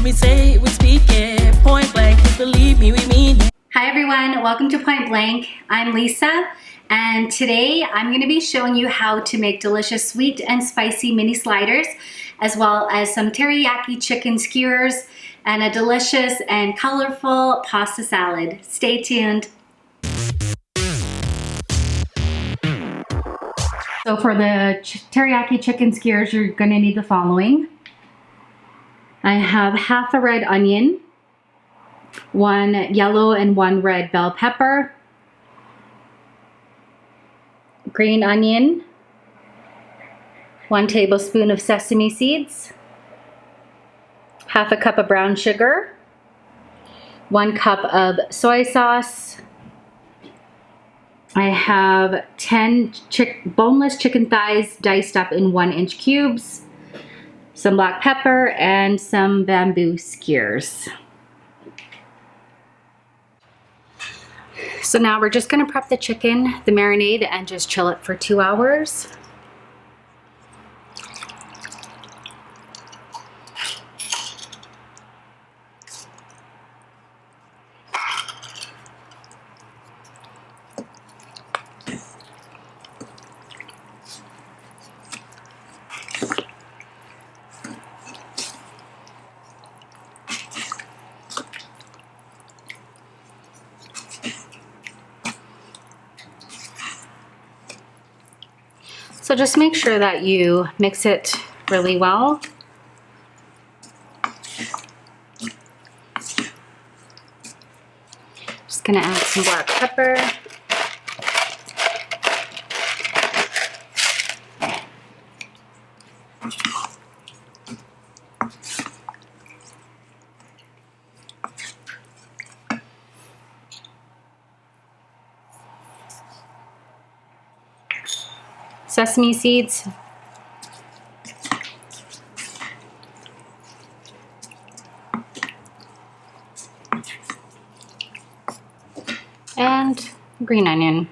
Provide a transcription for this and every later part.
we say it, we speak it. Point blank, please believe me, we mean it. Hi everyone, welcome to Point Blank. I'm Lisa, and today I'm going to be showing you how to make delicious sweet and spicy mini sliders, as well as some teriyaki chicken skewers and a delicious and colorful pasta salad. Stay tuned. So for the teriyaki chicken skewers, you're going to need the following. I have half a red onion, 1 yellow and 1 red bell pepper, green onion, 1 tablespoon of sesame seeds, half a cup of brown sugar, 1 cup of soy sauce. I have 10 boneless chicken thighs diced up in 1-inch cubes, some black pepper, and some bamboo skewers. So now we're just gonna prep the chicken, the marinade, and just chill it for 2 hours. So just make sure that you mix it really well. Just gonna add some black pepper. Sesame seeds. And green onion.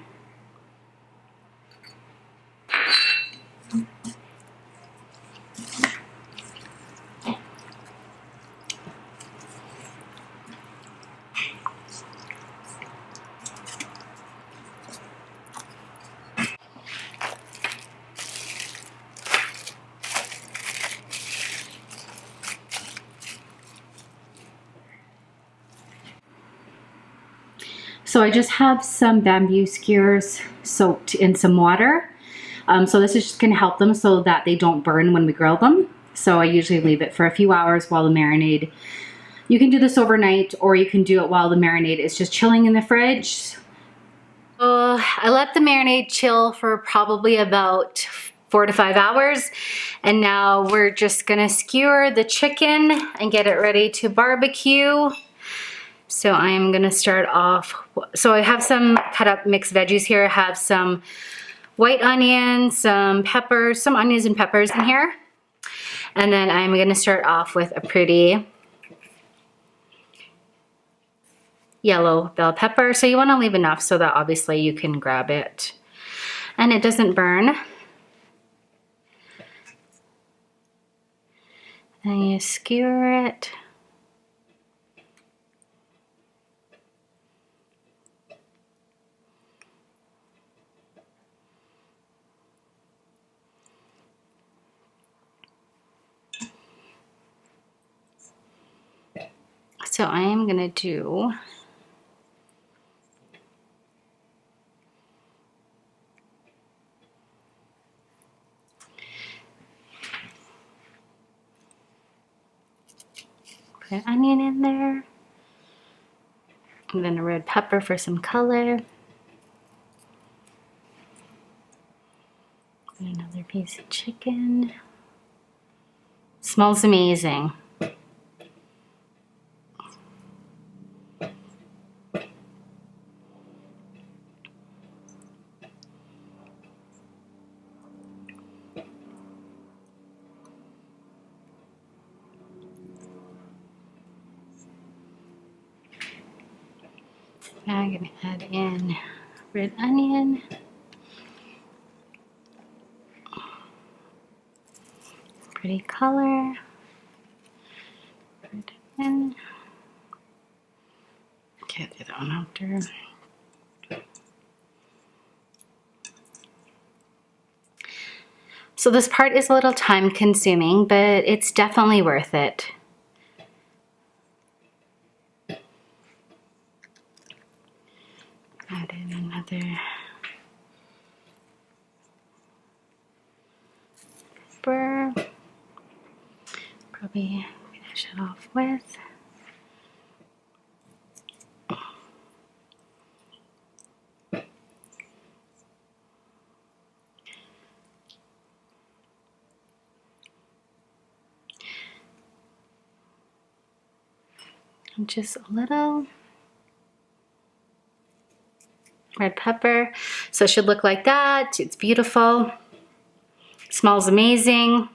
So I just have some bamboo skewers soaked in some water. So this is just gonna help them so that they don't burn when we grill them. So I usually leave it for a few hours while the marinade, you can do this overnight or you can do it while the marinade is just chilling in the fridge. I let the marinade chill for probably about 4 to 5 hours. And now we're just gonna skewer the chicken and get it ready to barbecue. So I'm gonna start off, so I have some cut up mixed veggies here. I have some white onions, some peppers, some onions and peppers in here. And then I'm gonna start off with a pretty yellow bell pepper. So you wanna leave enough so that obviously you can grab it and it doesn't burn. And you skewer it. So I am gonna do put an onion in there, and then a red pepper for some color. And another piece of chicken. Smells amazing. Now I'm gonna add in red onion. Pretty color. Red And get the other one after. So this part is a little time consuming, but it's definitely worth it. Add in another pepper. Probably finish it off with. Just a little red pepper. So it should look like that. It's beautiful. Smells amazing.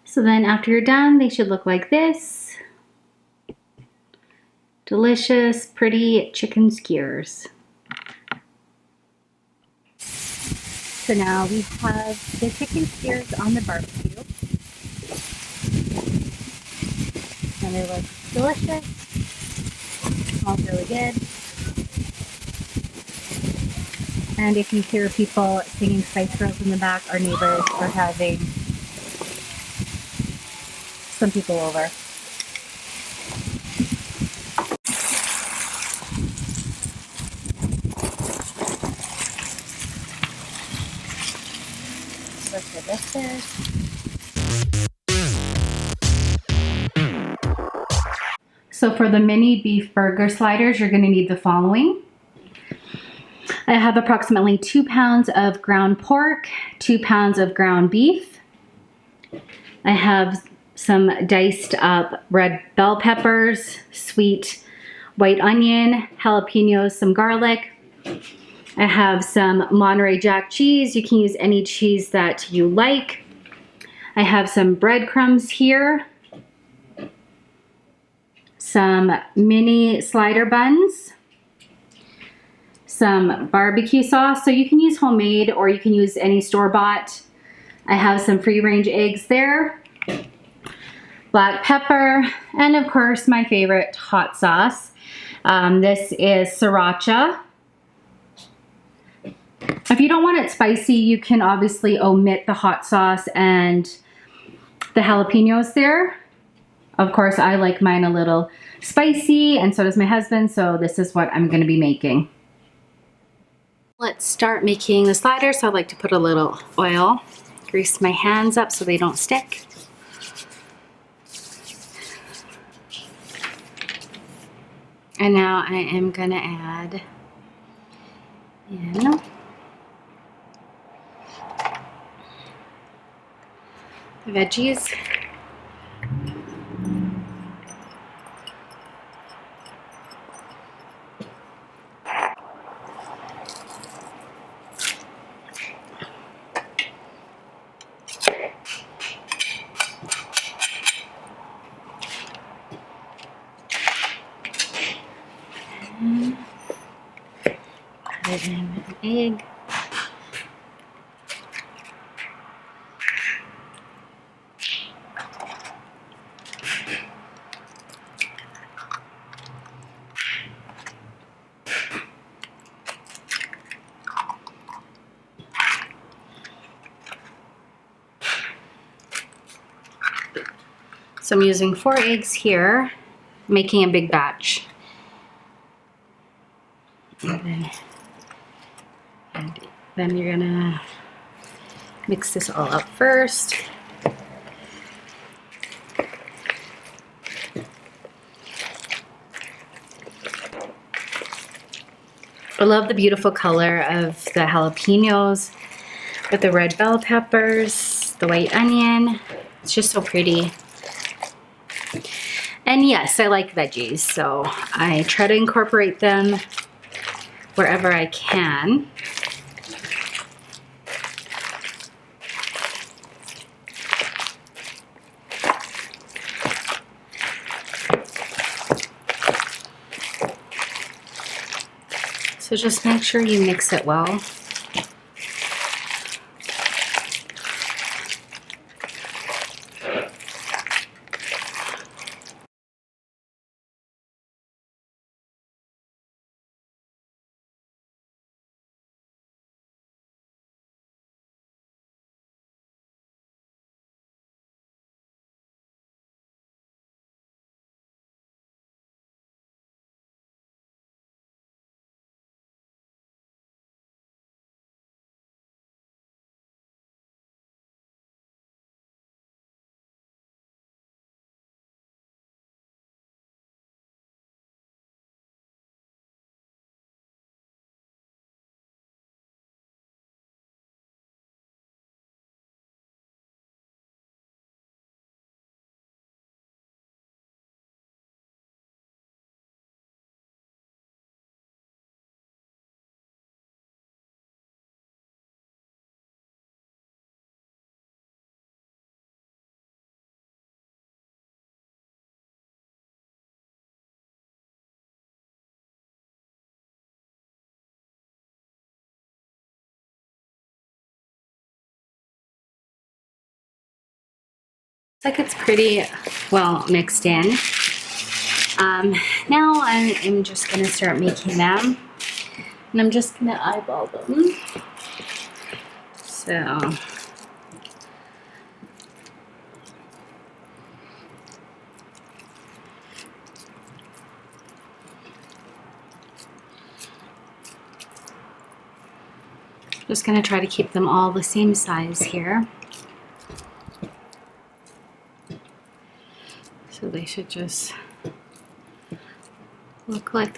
So then after you're done, they should look like this. Delicious, pretty chicken skewers. So now we have the chicken skewers on the barbecue. And they look delicious. Smells really good. And if you hear people singing Spice Girls in the back, our neighbors are having some people over. Look delicious. So for the mini beef burger sliders, you're going to need the following. I have approximately 2 pounds of ground pork, 2 pounds of ground beef. I have some diced up red bell peppers, sweet white onion, jalapenos, some garlic. I have some Monterey Jack cheese. You can use any cheese that you like. I have some breadcrumbs here. Some mini slider buns. Some barbecue sauce. So you can use homemade or you can use any store-bought. I have some free-range eggs there. Black pepper, and of course my favorite hot sauce. This is sriracha. If you don't want it spicy, you can obviously omit the hot sauce and the jalapenos there. Of course, I like mine a little spicy, and so does my husband, so this is what I'm going to be making. Let's start making the sliders. So I like to put a little oil, grease my hands up so they don't stick. And now I am gonna add in the veggies. Put in an egg. So I'm using 4 eggs here, making a big batch. And then you're gonna mix this all up first. I love the beautiful color of the jalapenos with the red bell peppers, the white onion. It's just so pretty. And yes, I like veggies, so I try to incorporate them wherever I can. So just make sure you mix it well. Looks like it's pretty well mixed in. Now I'm just gonna start making them, and I'm just gonna eyeball them. So just gonna try to keep them all the same size here. So they should just look like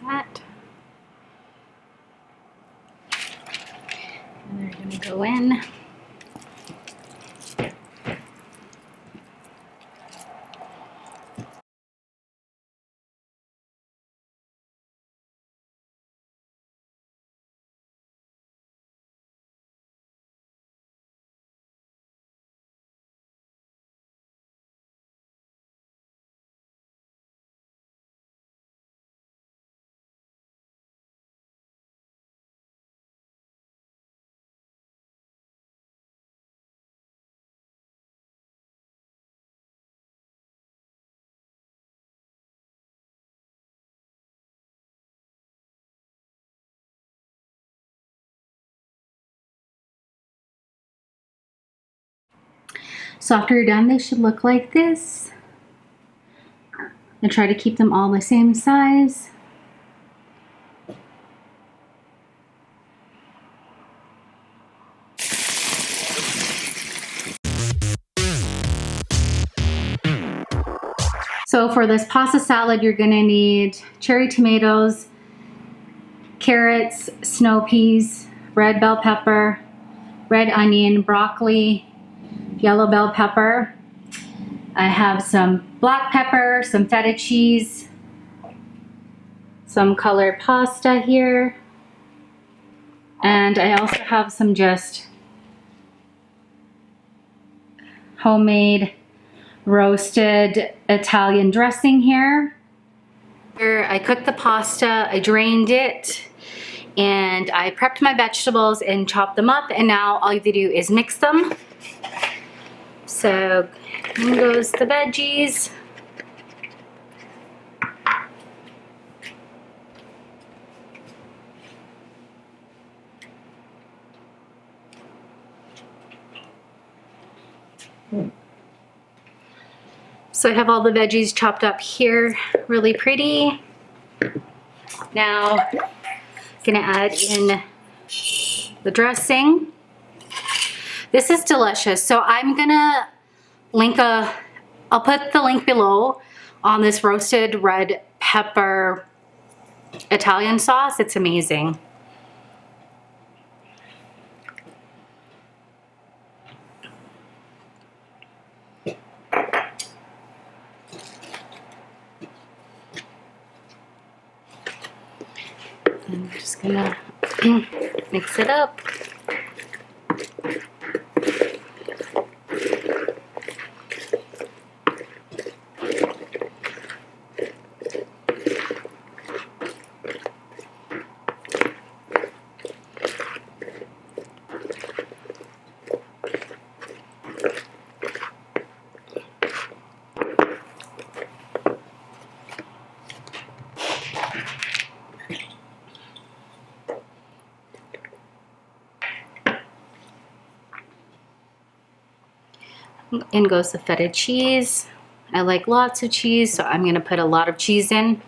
that. And they're gonna go in. So after you're done, they should look like this. And try to keep them all the same size. So for this pasta salad, you're gonna need cherry tomatoes, carrots, snow peas, red bell pepper, red onion, broccoli, yellow bell pepper. I have some black pepper, some feta cheese, some colored pasta here, and I also have some just homemade roasted Italian dressing here. Here I cooked the pasta, I drained it, and I prepped my vegetables and chopped them up, and now all you have to do is mix them. So in goes the veggies. So I have all the veggies chopped up here, really pretty. Now, I'm gonna add in the dressing. This is delicious. So I'm gonna I'll put the link below on this roasted red pepper Italian sauce. It's amazing. I'm just gonna mix it up. In goes the feta cheese. I like lots of cheese, so I'm gonna put a lot of cheese in.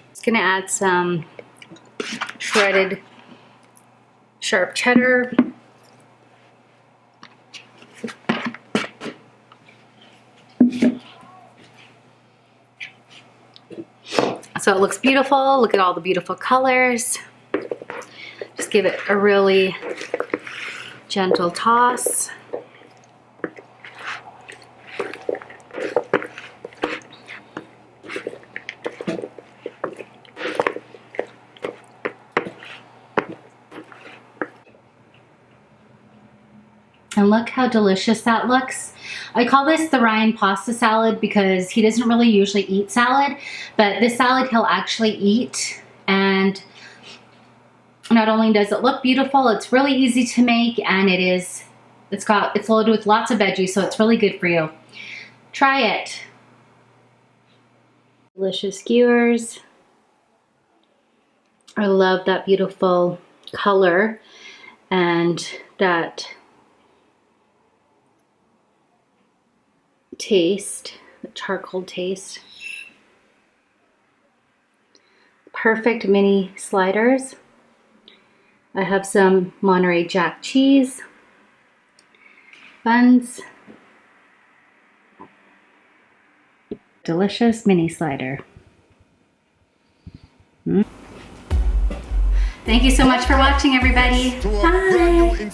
Just gonna add some shredded sharp cheddar. So it looks beautiful. Look at all the beautiful colors. Just give it a really gentle toss. And look how delicious that looks. I call this the Ryan pasta salad because he doesn't really usually eat salad, but this salad he'll actually eat. And not only does it look beautiful, it's really easy to make, and it's loaded with lots of veggies, so it's really good for you. Try it. Delicious skewers. I love that beautiful color and that taste, the charcoal taste. Perfect mini sliders. I have some Monterey Jack cheese, buns, delicious mini slider. Thank you so much for watching, everybody. Bye.